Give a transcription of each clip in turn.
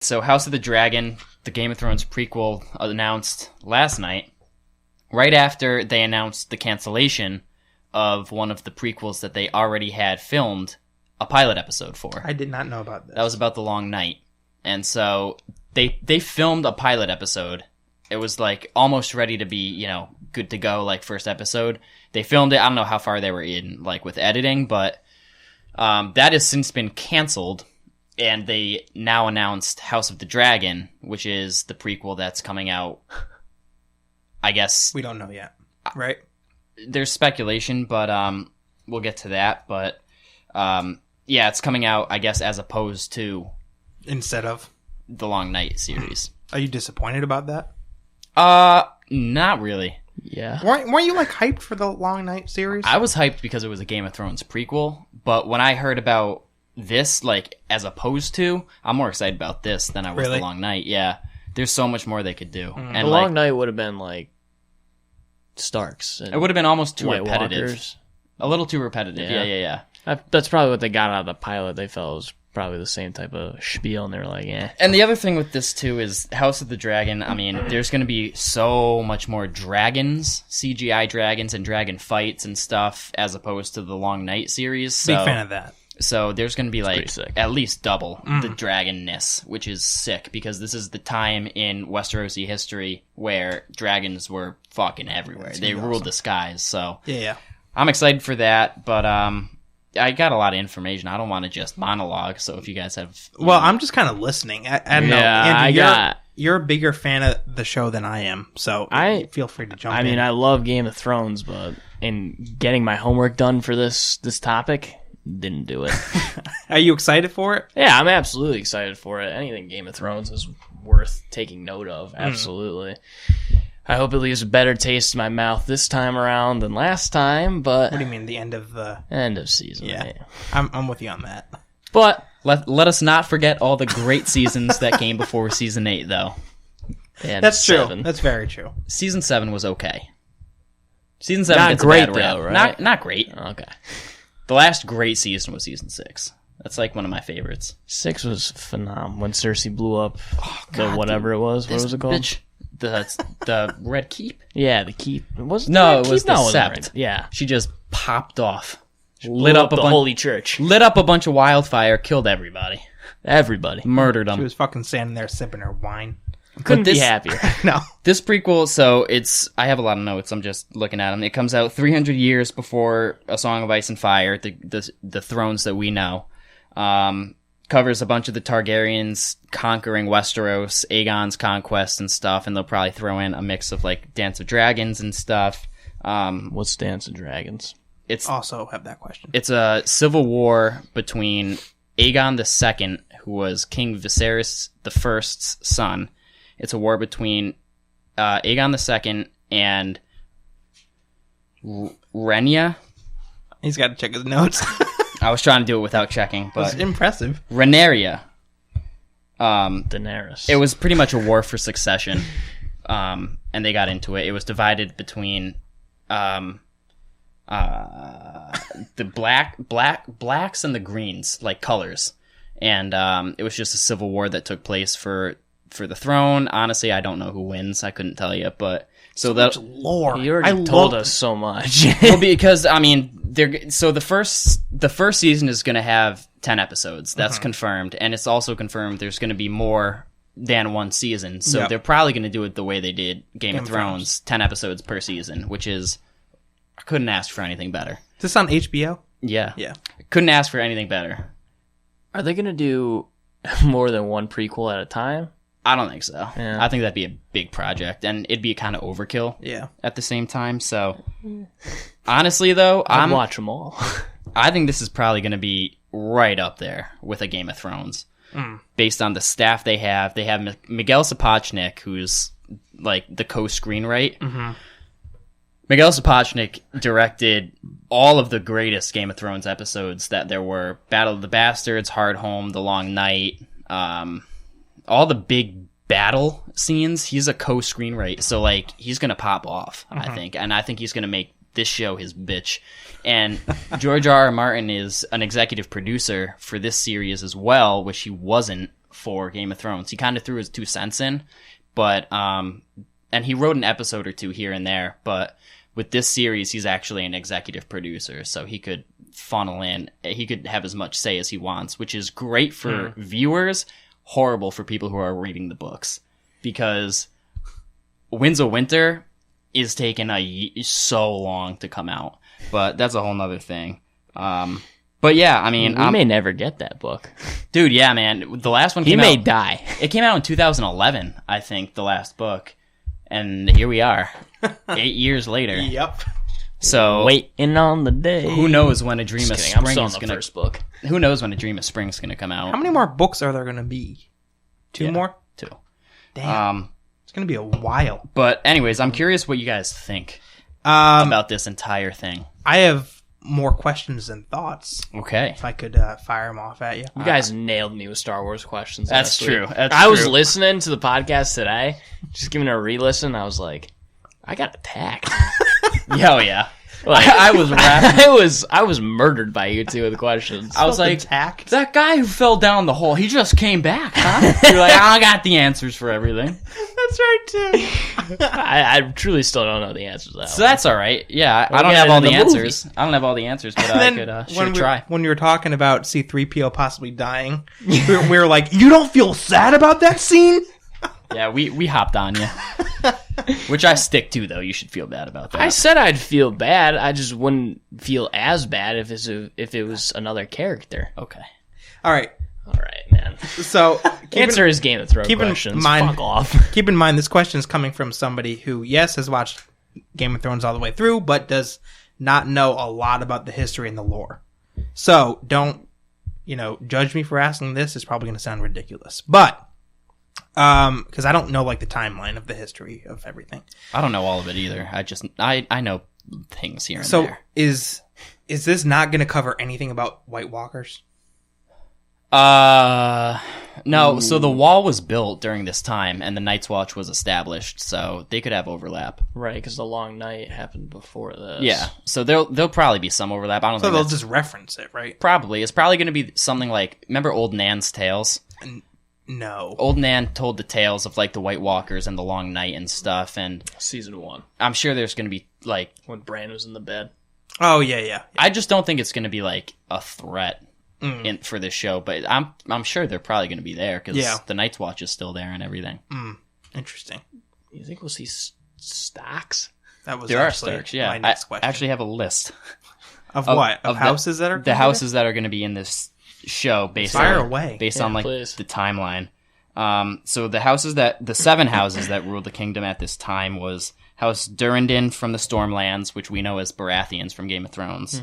So House of the Dragon, the Game of Thrones prequel, announced last night, right after they announced the cancellation of one of the prequels that they already had filmed a pilot episode for. I did not know about this. That was about The Long Night. And so they filmed a pilot episode. It was like almost ready to be, good to go, like first episode. They filmed it. I don't know how far they were in, like with editing, but that has since been canceled. And they now announced House of the Dragon, which is the prequel that's coming out, I guess. We don't know yet, right? There's speculation, but we'll get to that. But yeah, it's coming out, I guess, as opposed to instead of the Long Night series. Are you disappointed about that? Not really. Yeah. Weren't you like hyped for the Long Night series? I was hyped because it was a Game of Thrones prequel, but when I heard about this, like, as opposed to, I'm more excited about this than I was Really? The Long Night. Yeah. There's so much more they could do. And The Long Night would have been like Starks. And it would have been almost too White repetitive. Walkers. A little too repetitive. Yeah. That's probably what they got out of the pilot. They felt it was probably the same type of spiel, and they were like, eh. And the other thing with this, too, is House of the Dragon. I mean, there's going to be so much more dragons, CGI dragons, and dragon fights and stuff, as opposed to the Long Night series. So, Big fan of that. So there's going to be, like, pretty sick. at least double the dragonness, which is sick, because this is the time in Westerosi history where dragons were fucking everywhere. They ruled the skies, so Yeah. I'm excited for that, but I got a lot of information. I don't want to just monologue, so if you guys have... Well, I'm just kind of listening. I don't know. Yeah, Andrew, you're a bigger fan of the show than I am, so feel free to jump in. I mean, I love Game of Thrones, but in getting my homework done for this topic, didn't do it. Are you excited for it? Yeah, I'm absolutely excited for it. Anything Game of Thrones is worth taking note of. Absolutely. I hope it leaves a better taste in my mouth this time around than last time, but... What do you mean, the end of the... End of season. Yeah. I'm with you on that. But... Let us not forget all the great seasons that came before Season 8, though. and That's true. 7. That's very true. Season 7 was okay. Season 7 Not gets great, a bad rap. though, right? Not great. Okay. The last great season was Season 6. That's like one of my favorites. 6 was phenomenal. When Cersei blew up God, the whatever it was. What This was it called? bitch, the Red Keep? Yeah, the keep. It wasn't No, the it was keep? the No, it wasn't Sept. right. Yeah. She just popped off. Lit up the holy church. Lit up a bunch of wildfire, killed everybody. Everybody. Murdered them. She was fucking standing there sipping her wine. Couldn't be this- happier. No. This prequel, so I have a lot of notes. I'm just looking at them. It comes out 300 years before A Song of Ice and Fire, the thrones that we know. Covers a bunch of the Targaryens conquering Westeros, Aegon's conquest and stuff, and they'll probably throw in a mix of like Dance of Dragons and stuff. What's Dance of Dragons? Also have that question. It's a civil war between Aegon II, who was King Viserys I's son. It's a war between Aegon II and Rhaenyra. He's got to check his notes. I was trying to do it without checking, That's but impressive. Rhaenyra. Daenerys. It was pretty much a war for succession, and they got into it. It was divided between the blacks and the greens, like colors, and it was just a civil war that took place for the throne. Honestly, I don't know who wins. I couldn't tell you, but so that Lore. You already told us so much. well, because I mean, the first season is going to have 10 episodes. That's confirmed, and it's also confirmed there's going to be more than one season. So Yep. they're probably going to do it the way they did Game of Thrones, 10 episodes per season, which is I couldn't ask for anything better. Is this on HBO? Yeah, Yeah. couldn't ask for anything better. Are they going to do more than one prequel at a time? I don't think so. Yeah. I think that'd be a big project, and it'd be kind of overkill Yeah. at the same time. So, honestly, though, I'd watch them all. I think this is probably going to be right up there with a Game of Thrones, based on the staff they have. They have Miguel Sapochnik, who's like the co-screenwriter. Miguel Sapochnik directed all of the greatest Game of Thrones episodes that there were: Battle of the Bastards, Hardhome, The Long Night. All the big battle scenes, he's a co-screenwriter, so like he's gonna pop off, I think, and I think he's gonna make this show his bitch. And George R. R. Martin is an executive producer for this series as well, which he wasn't for Game of Thrones. He kind of threw his 2 cents in, but and he wrote an episode or 2 here and there, but with this series, he's actually an executive producer, so he could funnel in. He could have as much say as he wants, which is great for viewers, horrible for people who are reading the books, because Winds of Winter is taking so long to come out, but that's a whole nother thing. But yeah, I mean, we may never get that book, dude. Yeah, man, the last one he came may out, die. It came out in 2011, I think, the last book, and here we are, 8 years later. Yep. So waiting on the day. Who knows when A Dream of Spring I'm is still going on the first book. Who knows when A Dream of Spring is going to come out? How many more books are there going to be? 2 more? 2. Damn. It's going to be a while. But anyways, I'm curious what you guys think about this entire thing. I have more questions than thoughts. Okay. If I could fire them off at you. You guys nailed me with Star Wars questions. That's true. I was listening to the podcast today, just giving it a re-listen. I was like, I got attacked. Yeah. Like, I was rapping. I was murdered by you two with questions. I was like, attacked. That guy who fell down the hole, he just came back, huh? You're like, I got the answers for everything. That's right, too. I truly still don't know the answers to that. So that's all right. Yeah, I don't have all the answers. I don't have all the answers, but I could try. When we were talking about C-3PO possibly dying, we were like, you don't feel sad about that scene? Yeah, we hopped on you. Which I stick to, though. You should feel bad about that. I said I'd feel bad. I just wouldn't feel as bad if it was another character. Okay. All right, man. So answer his Game of Thrones questions. Fuck off. Keep in mind, this question is coming from somebody who, yes, has watched Game of Thrones all the way through, but does not know a lot about the history and the lore. So don't, judge me for asking this. It's probably going to sound ridiculous, but because I don't know like the timeline of the history of everything. I don't know all of it either. I know things here and so there. Is this not going to cover anything about White Walkers? No. Ooh. So the wall was built during this time, and the Night's Watch was established, so they could have overlap. Right, because the Long Night happened before this. Yeah, so there'll probably be some overlap. I don't. So they'll just reference it, right? Probably. It's probably going to be something like, remember Old Nan's Tales? No. Old Nan told the tales of like the White Walkers and the Long Night and stuff, and Season 1. I'm sure there's going to be like when Bran was in the bed. Oh yeah. I just don't think it's going to be like a threat for this show, but I'm sure they're probably going to be there because the Night's Watch is still there and everything. Interesting. You think we'll see stocks? There are Starks. Yeah, my next question. I actually have a list of what of houses that are the houses that are going to be in this show based on the timeline. So the 7 houses that ruled the kingdom at this time was House Durrandon from the Stormlands, which we know as Baratheons from Game of Thrones.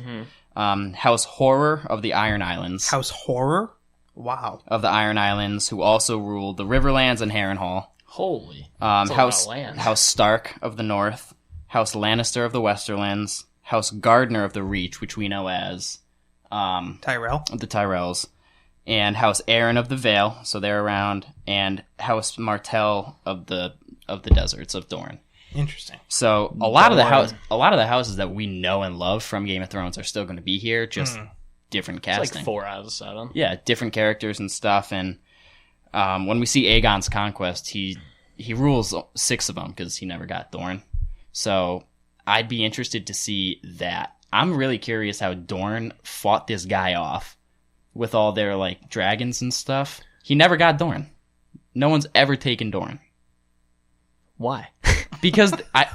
House Horror of the Iron Islands. House Horror? Wow. Of the Iron Islands, who also ruled the Riverlands and Harrenhal. Holy. House Stark of the North. House Lannister of the Westerlands. House Gardner of the Reach, which we know as Tyrell. The Tyrells. And House Aaron of the Vale, so they're around, and House Martell of the Deserts of Dorne. Interesting. So a lot of the houses that we know and love from Game of Thrones are still going to be here, just different casting. It's like 4 out of 7. Yeah, different characters and stuff. And when we see Aegon's conquest, he rules 6 of them because he never got Dorne. So I'd be interested to see that. I'm really curious how Dorne fought this guy off with all their like dragons and stuff. He never got Dorne. No one's ever taken Dorne. Why? Because I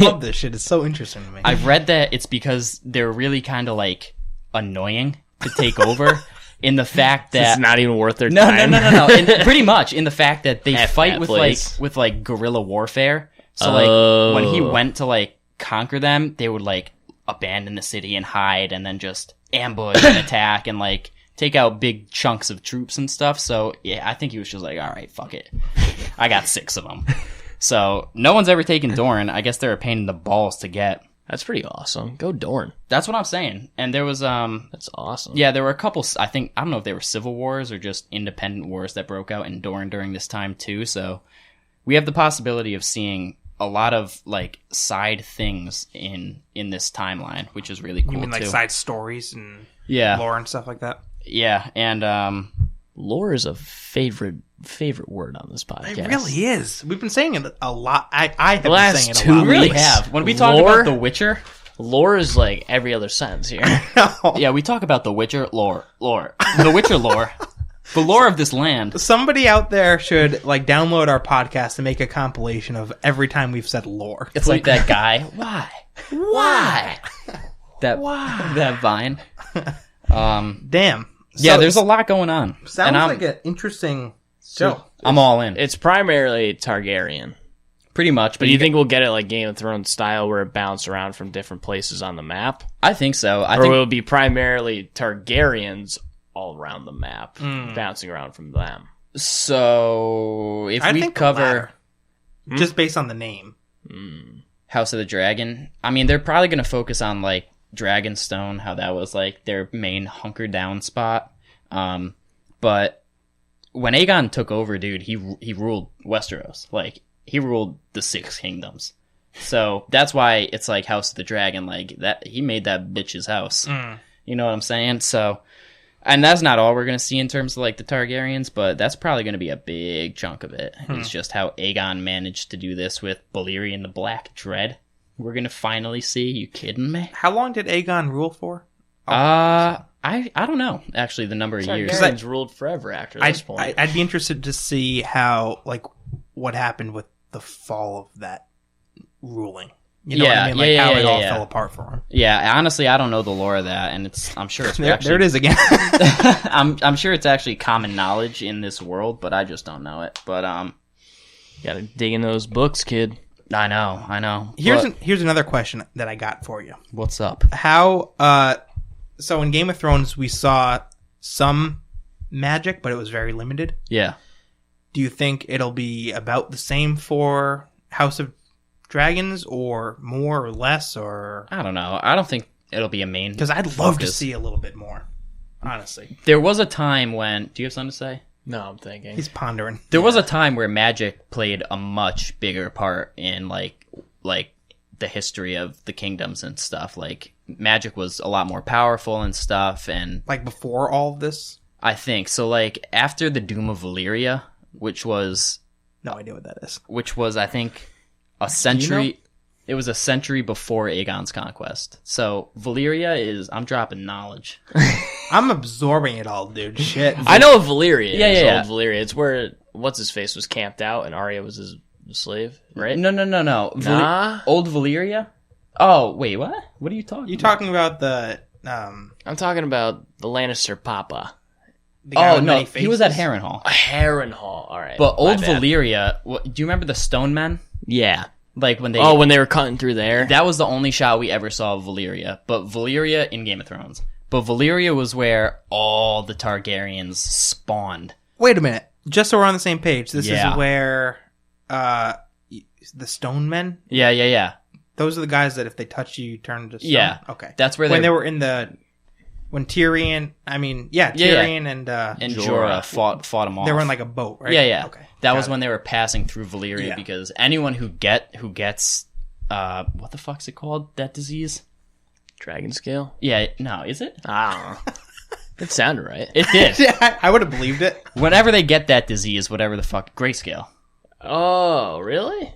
love this shit. It's so interesting to me. I've read that it's because they're really kind of like annoying to take over in the fact that it's not even worth their time. No. Pretty much in the fact that they fight with like guerrilla warfare. So like when he went to like conquer them, they would like abandon the city and hide and then just ambush and attack and like take out big chunks of troops and stuff. So yeah, I think he was just like, all right, fuck it. I got 6 of them. So no one's ever taken Dorne. I guess they're a pain in the balls to get. That's pretty awesome. Go Dorne. That's what I'm saying. And there was that's awesome. Yeah, there were a couple. I don't know if they were civil wars or just independent wars that broke out in Dorne during this time too. So we have the possibility of seeing a lot of like side things in this timeline, which is really cool. You mean like too. side stories and lore and stuff like that? Yeah, and Lore is a favorite word on this podcast. It really is. We've been saying it a lot. I have been last saying it a 2 lot. we really weeks. have. When we talk Lore? about The Witcher, Lore is like every other sentence here. yeah, we talk about The Witcher lore. The Witcher lore. The lore of this land. Somebody out there should download our podcast and make a compilation of every time we've said lore. It's like that guy. Why? That Vine. Damn. Yeah, So, there's a lot going on. sounds and like an interesting show. I'm all in. It's primarily Targaryen. Pretty much. But do you think we'll get it like Game of Thrones style where it bounces around from different places on the map? I think so. I Or think will it be primarily Targaryens all around the map, bouncing around from them? so. If I we think the cover latter. Just based on the name. House of the Dragon, I mean, they're probably going to focus on Dragonstone, how that was their main hunker down spot. But when Aegon took over, dude, he ruled Westeros. He ruled the 6 kingdoms. So that's why it's House of the Dragon. That he made that bitch his house. You know what I'm saying? So, and that's not all we're gonna see in terms of the Targaryens, but that's probably gonna be a big chunk of it. It's just how Aegon managed to do this with Balerion the Black Dread. We're gonna finally see. You kidding me? How long did Aegon rule for? I don't know actually the number of years. Targaryens ruled forever after this point. I'd be interested to see how what happened with the fall of that ruling. You know what I mean? How it all fell apart for him. Yeah, honestly, I don't know the lore of that, and I'm sure it's There it is again. I'm sure it's actually common knowledge in this world, but I just don't know it. But Gotta dig in those books, kid. I know. Here's another question that I got for you. What's up? How so in Game of Thrones we saw some magic, but it was very limited. Yeah. Do you think it'll be about the same for House of Dragons, or more or less, or I don't know. I don't think it'll be a main. because I'd love to focus. see a little bit more. Honestly, There was a time when. Do you have something to say? No, I'm thinking. he's pondering. There was a time where magic played a much bigger part in like the history of the kingdoms and stuff. Magic was a lot more powerful and stuff, and Before all of this. I think so. After the Doom of Valyria, which was No idea what that is. I think a century. It was a century before Aegon's conquest. So Valyria is. I'm dropping knowledge. I'm absorbing it all, dude. Shit. I know of Valyria. Yeah. Old Valyria. It's where what's his face was camped out and Arya was his slave, right? No. Nah. Old Valyria. Oh wait, what? What are you talking? You about? talking about the I'm talking about the Lannister Papa. guy Oh with no, many he was at faces? Harrenhal. Harrenhal. All right. But Old My bad. Valyria. Do you remember the Stone Men? Yeah. When they. When they were cutting through there. That was the only shot we ever saw of Valyria. But Valyria in Game of Thrones. But Valyria was where all the Targaryens spawned. Wait a minute. Just so we're on the same page, this Yeah. is where the Stone Men. Yeah. Those are the guys that if they touch you, you turn to stone. Yeah. Okay. That's where when they were in when Tyrion. Tyrion and and Jorah fought them off. they were in a boat, right? Yeah. Okay. That Got was it. when they were passing through Valyria, Yeah. because anyone who gets what the fuck's it called? That disease? Dragon scale? Yeah, no, is it? I don't know. It sounded right. It did. Yeah, I would have believed it. Whenever they get that disease, whatever the fuck, grayscale. Oh, really?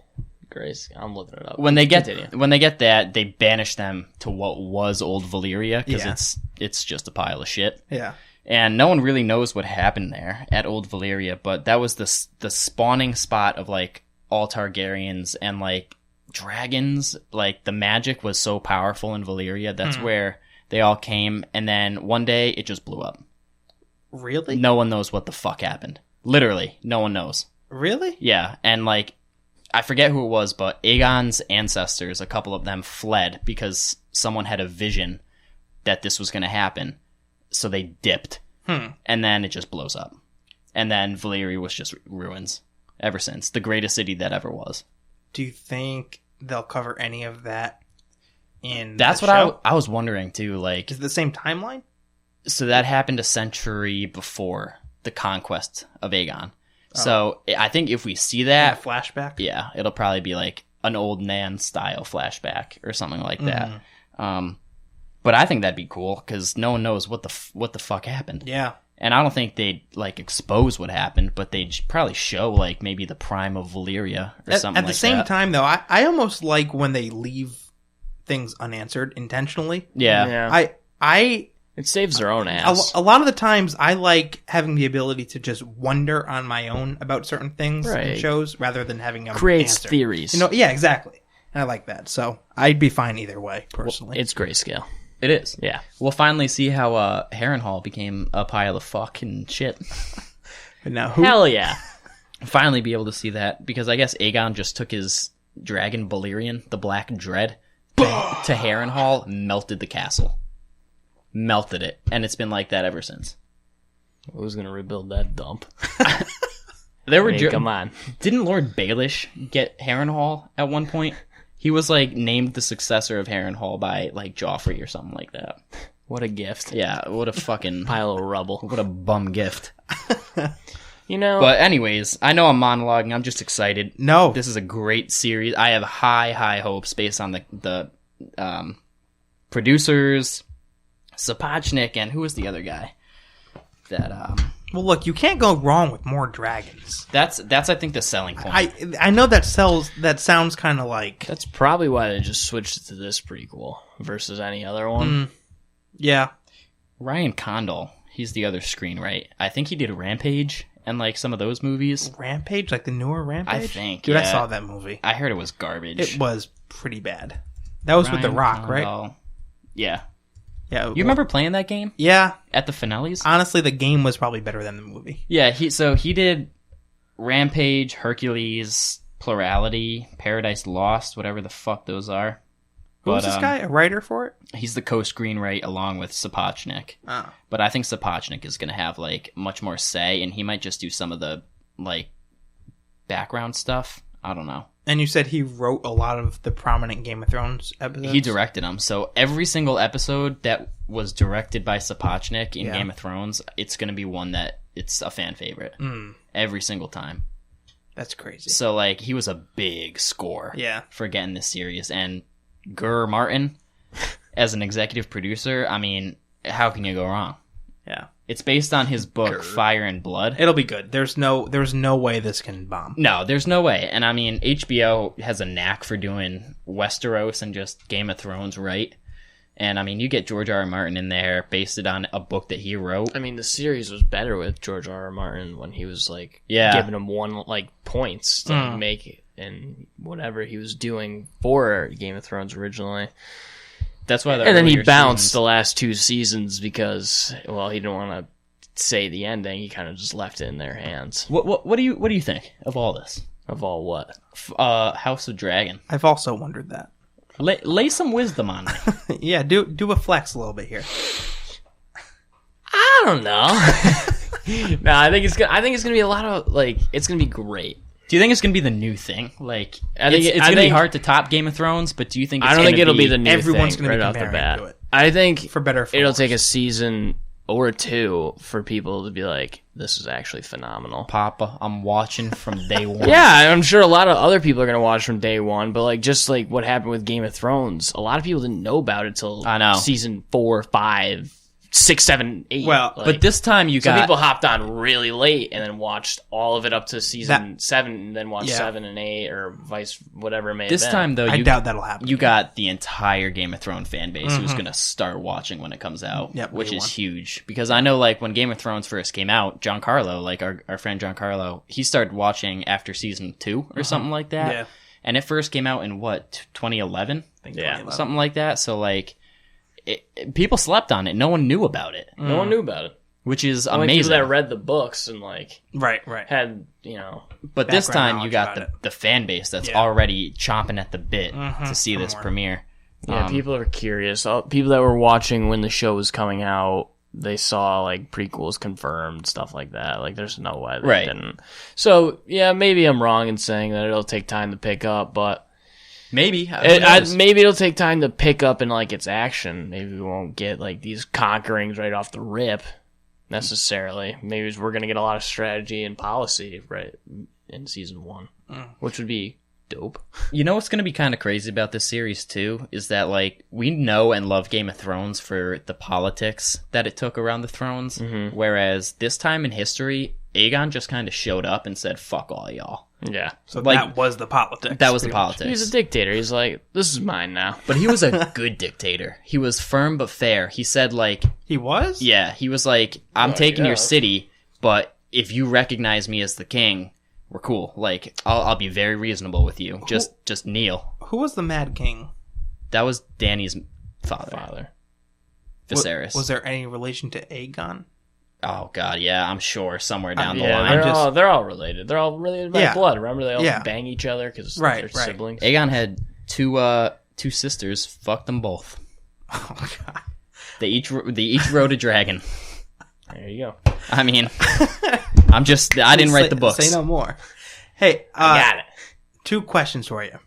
Grace, I'm looking it up. When they get Continue. that, they banish them to what was Old Valyria, because Yeah. it's just a pile of shit. Yeah. And no one really knows what happened there at Old Valyria, but that was the spawning spot of all Targaryens and dragons. The magic was so powerful in Valyria. That's where they all came, and then one day it just blew up. Really? No one knows what the fuck happened. Literally, no one knows. Really? Yeah, and I forget who it was, but Aegon's ancestors, a couple of them fled because someone had a vision that this was going to happen. So they dipped. And then it just blows up. And then Valyria was just ruins ever since. The greatest city that ever was. Do you think they'll cover any of that in That's the what show? I was wondering too. Is it the same timeline? So that happened a century before the conquest of Aegon. So I think if we see that, A flashback? yeah, it'll probably be an old Nan style flashback or something like that. But I think that'd be cool because no one knows what the fuck happened. Yeah. And I don't think they'd like expose what happened, but they'd probably show like maybe the prime of Valyria or something like that. At the same time, though, I almost like when they leave things unanswered intentionally. Yeah. It saves their own ass. A lot of the times, I like having the ability to just wonder on my own about certain things in shows rather than having them creates answered. theories. Yeah, exactly. I like that. So I'd be fine either way, personally. It's grayscale. It is. Yeah. We'll finally see how Harrenhal became a pile of fuck and shit. But now Hell yeah. Finally be able to see that because I guess Aegon just took his dragon Balerion, the Black Dread, to Harrenhal, melted the castle. Melted it. And it's been like that ever since. Who's going to rebuild that dump? Come on. Didn't Lord Baelish get Harrenhal at one point? He was like named the successor of Harrenhal by like Joffrey or something like that. What a gift. Yeah, what a fucking pile of rubble. What a bum gift. But anyways, I know I'm monologuing. I'm just excited. No. This is a great series. I have high hopes based on the producers, Sapochnik, and who was the other guy? Well, look, you can't go wrong with more dragons. That's I think the selling point. I know that sounds kind of like... That's probably why they just switched it to this prequel versus any other one. Yeah. Ryan Condal, he's the other screenwriter. I think he did Rampage and like some of those movies. Rampage? Like the newer Rampage? I think, Dude, yeah. I saw that movie. I heard it was garbage. It was pretty bad. That was with The Rock, right? Yeah. Yeah. You remember playing that game? Yeah. At the finales? Honestly, the game was probably better than the movie. Yeah, he did Rampage, Hercules, Plurality, Paradise Lost, whatever the fuck those are. Who's this guy? A writer for it? He's the co-screenwriter along with Sapochnik. Oh. But I think Sapochnik is going to have like much more say, and he might just do some of the like background stuff. I don't know. And you said he wrote a lot of the prominent Game of Thrones episodes? He directed them. So every single episode that was directed by Sapochnik in Game of Thrones, it's going to be one that it's a fan favorite. Every single time. That's crazy. So, like, he was a big score for getting this series. And Gur Martin, as an executive producer, I mean, how can you go wrong? Yeah. It's based on his book, Fire and Blood. It'll be good. There's no way this can bomb. No, there's no way. And I mean, HBO has a knack for doing Westeros and just Game of Thrones right. And I mean, you get George R. R. Martin in there, based it on a book that he wrote. I mean, the series was better with George R. R. Martin when he was like giving him points to make it and whatever he was doing for Game of Thrones originally. That's why. And then he bounced the last two seasons because, well, he didn't want to say the ending. He kind of just left it in their hands. What do you think of all this? Of all what? House of Dragon. I've also wondered that. Lay some wisdom on me. Yeah, do a flex a little bit here. I don't know. No, I think it's gonna be a lot of it's gonna be great. Do you think it's gonna be the new thing? Like, I think it's gonna be hard to top Game of Thrones, but do you think? I don't think it'll be the new everyone's thing gonna right be off the bat. to it. I think For better or for it'll worse. take a season or two for people to be like, this is actually phenomenal. Papa, I'm watching from day one. Yeah, I'm sure a lot of other people are going to watch from day one, but just like what happened with Game of Thrones, a lot of people didn't know about it till season 4, 5, 6, 7, 8. Well, but this time some people hopped on really late and then watched all of it up to season 7 and then watched 7 and 8 or whatever it may have been. This time, though, I doubt that'll happen. You got the entire Game of Thrones fan base who's going to start watching when it comes out, which is huge. Because I know, like, when Game of Thrones first came out, Giancarlo, like our friend Giancarlo, he started watching after season 2 or something like that. Yeah. And it first came out in, 2011? I think 2011. Something like that. So, like, people slept on it. No one knew about it. No one knew about it. Which is only amazing. People that read the books and right had But this time you got the fan base that's already chomping at the bit to see this premiere. Yeah, people are curious. People that were watching when the show was coming out, they saw like prequels confirmed, stuff like that. Like, there's no way they didn't. So yeah, maybe I'm wrong in saying that it'll take time to pick up, but. Maybe. Maybe it'll take time to pick up in like its action. Maybe we won't get like these conquerings right off the rip necessarily. Maybe we're going to get a lot of strategy and policy right in season 1, which would be dope. You know what's going to be kind of crazy about this series, too, is that, like, we know and love Game of Thrones for the politics that it took around the thrones, whereas this time in history, Aegon just kind of showed up and said, fuck all y'all. Yeah. So like, that was the politics. That was the politics. He's a dictator. He's like, this is mine now. But he was a good dictator. He was firm but fair. He said, like... He was? Yeah, he was like, I'm taking your city, but if you recognize me as the king, we're cool. Like, I'll be very reasonable with you. Just kneel. Who was the Mad King? That was Dany's father. Viserys. Was there any relation to Aegon? Oh god, yeah, I'm sure somewhere down the line. They're all related. They're all related by blood. Remember, they all bang each other because they're siblings. Aegon had two sisters. Fuck them both. Oh god. They each rode a dragon. There you go. I mean, I didn't write the books. Say no more. Hey, I got it. 2 questions for you.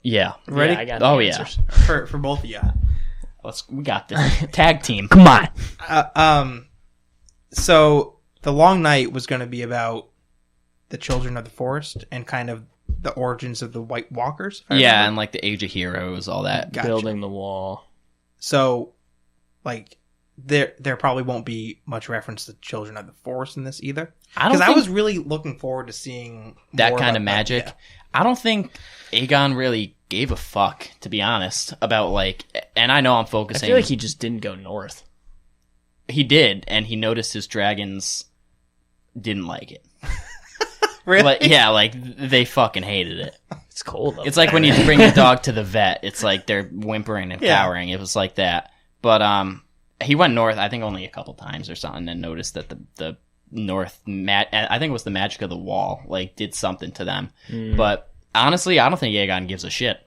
Yeah. Ready? Yeah, I got the answers. For both of you. We got this. Tag team. Come on. So the Long Night was going to be about the Children of the Forest and kind of the origins of the White Walkers. Yeah, and like the Age of Heroes, all that. Gotcha. Building the wall. So, like, there probably won't be much reference to Children of the Forest in this either. Because I was really looking forward to seeing that kind of magic. Yeah. I don't think Aegon really gave a fuck, to be honest, about like. And I know I'm focusing. I feel like he just didn't go north. He did, and he noticed his dragons didn't like it. Really? Like, yeah, like they fucking hated it. It's cold though. It's like when you bring your dog to the vet. It's like they're whimpering and cowering. It was like that. But he went north, I think only a couple times or something, and noticed that the north I think it was the magic of the wall, like did something to them. But honestly, I don't think Aegon gives a shit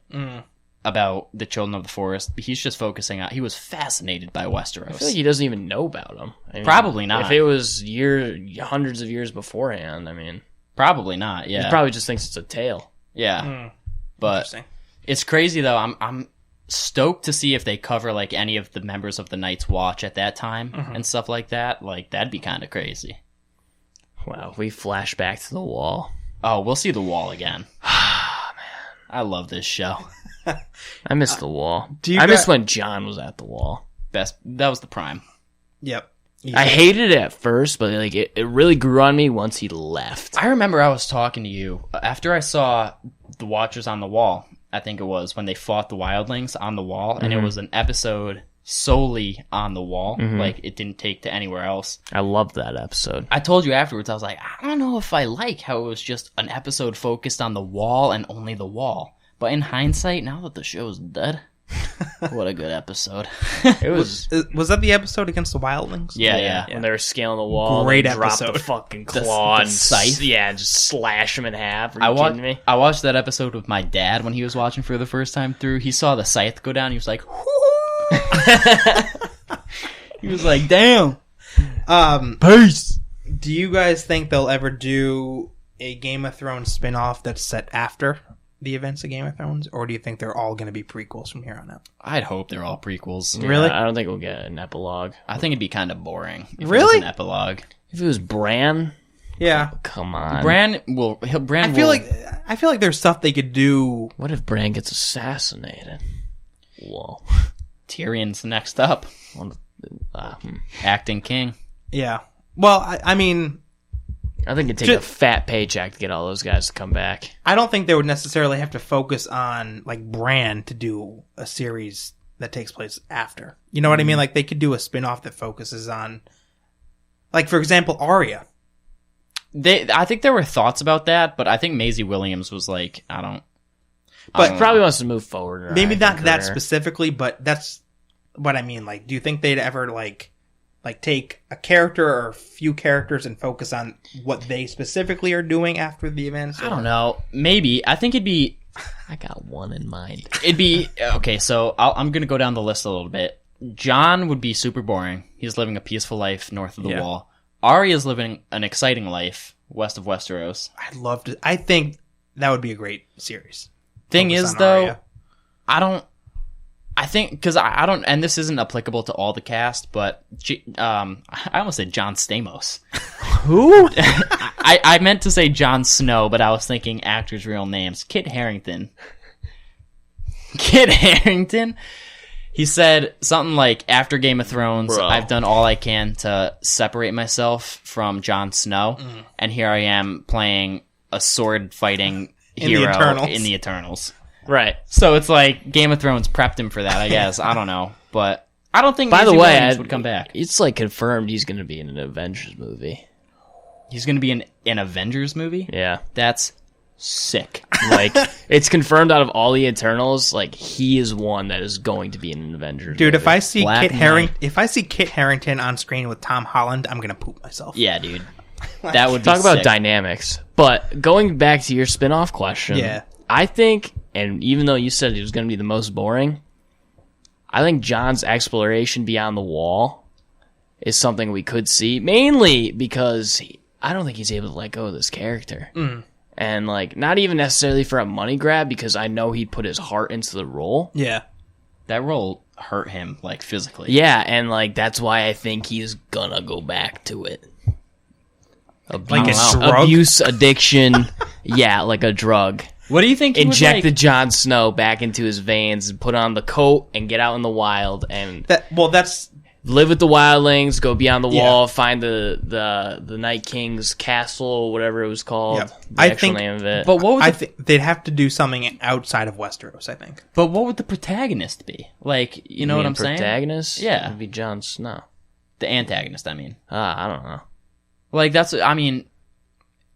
about the Children of the Forest. He's just focusing on. He was fascinated by Westeros. I feel like he doesn't even know about them. I mean, probably not. If it was hundreds of years beforehand, I mean, probably not. Yeah, he probably just thinks it's a tale. Yeah, but it's crazy though. I'm stoked to see if they cover like any of the members of the Night's Watch at that time and stuff like that. Like that'd be kind of crazy. Wow, we flash back to the wall. Oh, we'll see the wall again. Man, I love this show. I miss the wall. I miss when Jon was at the wall. That was the prime. Yep. I hated it at first, but like it really grew on me once he left. I remember I was talking to you after I saw the Watchers on the Wall. I think it was when they fought the wildlings on the wall, and it was an episode solely on the wall. Like it didn't take to anywhere else. I loved that episode. I told you afterwards, I was like, I don't know if I like how it was just an episode focused on the wall and only the wall. But in hindsight, now that the show's dead, what a good episode. It was that the episode against the wildlings? Yeah. When they were scaling the wall, great they episode. Dropped the fucking claw the and scythe. Yeah, and just slash him in half. Are you kidding me? I watched that episode with my dad when he was watching for the first time through. He saw the scythe go down. He was like, he was like, damn. Peace. Do you guys think they'll ever do a Game of Thrones spin-off that's set after the events of Game of Thrones, or do you think they're all going to be prequels from here on out? I'd hope they're all prequels. Yeah, Really? I don't think we'll get an epilogue. I think it'd be kind of boring. If Really? It was an epilogue. If it was Bran, Yeah. come on. I feel like there's stuff they could do. What if Bran gets assassinated? Whoa. Tyrion's next up. Acting king. Yeah. Well, I mean, I think it'd take a fat paycheck to get all those guys to come back. I don't think they would necessarily have to focus on like Bran to do a series that takes place after. You know what I mean? Like they could do a spin-off that focuses on, like, for example, Arya. I think there were thoughts about that, but I think Maisie Williams was like, But He probably wants to move forward. In her maybe not acting that career. specifically, but that's what I mean. Like, do you think they'd ever like take a character or a few characters and focus on what they specifically are doing after the events? I don't know. Maybe. I think it'd be... I got one in mind. It'd be... Okay, so I'm going to go down the list a little bit. Jon would be super boring. He's living a peaceful life north of the wall. Arya's living an exciting life west of Westeros. I'd love to. I think that would be a great series. Thing Focus is, on though, Arya. I think, because I don't, and this isn't applicable to all the cast, but I almost said John Stamos. Who? I meant to say Jon Snow, but I was thinking actors' real names. Kit Harington. Kit Harington? He said something like, after Game of Thrones, Bro. I've done all I can to separate myself from Jon Snow, and here I am playing a sword-fighting hero in the Eternals. Right. So it's like Game of Thrones prepped him for that, I guess. I don't know. But I don't think By the Maisie way, Williams would come back. It's like confirmed he's going to be in an Avengers movie. He's going to be in an Avengers movie? Yeah. That's sick. Like, it's confirmed out of all the Eternals, like, he is one that is going to be in an Avengers Dude, movie. if I see Black Kit Harington on screen with Tom Holland, I'm gonna poop myself. Yeah, dude. That would be Talk about sick. dynamics. But going back to your spin-off question, Yeah. I think, and even though you said it was going to be the most boring, I think John's exploration beyond the wall is something we could see, mainly because I don't think he's able to let go of this character. And, like, not even necessarily for a money grab, because I know he put his heart into the role. Yeah. That role hurt him, like, physically. Yeah, and, like, that's why I think he's gonna go back to it. Like a drug? Abuse, addiction, yeah, like a drug. What do you think he Inject would, the like, Jon Snow back into his veins and put on the coat and get out in the wild and That's live with the wildlings, go beyond the Yeah. wall, find the Night King's castle, whatever it was called. Yeah. The I actual think- name of it. But what would I think they'd have to do something outside of Westeros, I think. but what would the protagonist be? Like, you know what I'm saying? Protagonist? Yeah. It'd be Jon Snow. The antagonist, I mean. I don't know. Like, that's, I mean,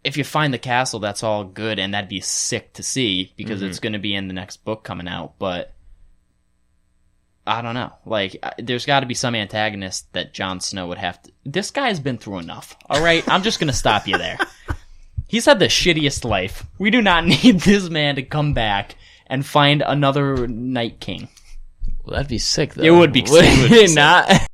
if you find the castle, that's all good, and that'd be sick to see, because it's going to be in the next book coming out, but I don't know. Like, there's got to be some antagonist that Jon Snow would have to... This guy's been through enough, all right? I'm just going to stop you there. He's had the shittiest life. We do not need this man to come back and find another Night King. Well, that'd be sick, though. It would be sick. It would be sick. Not...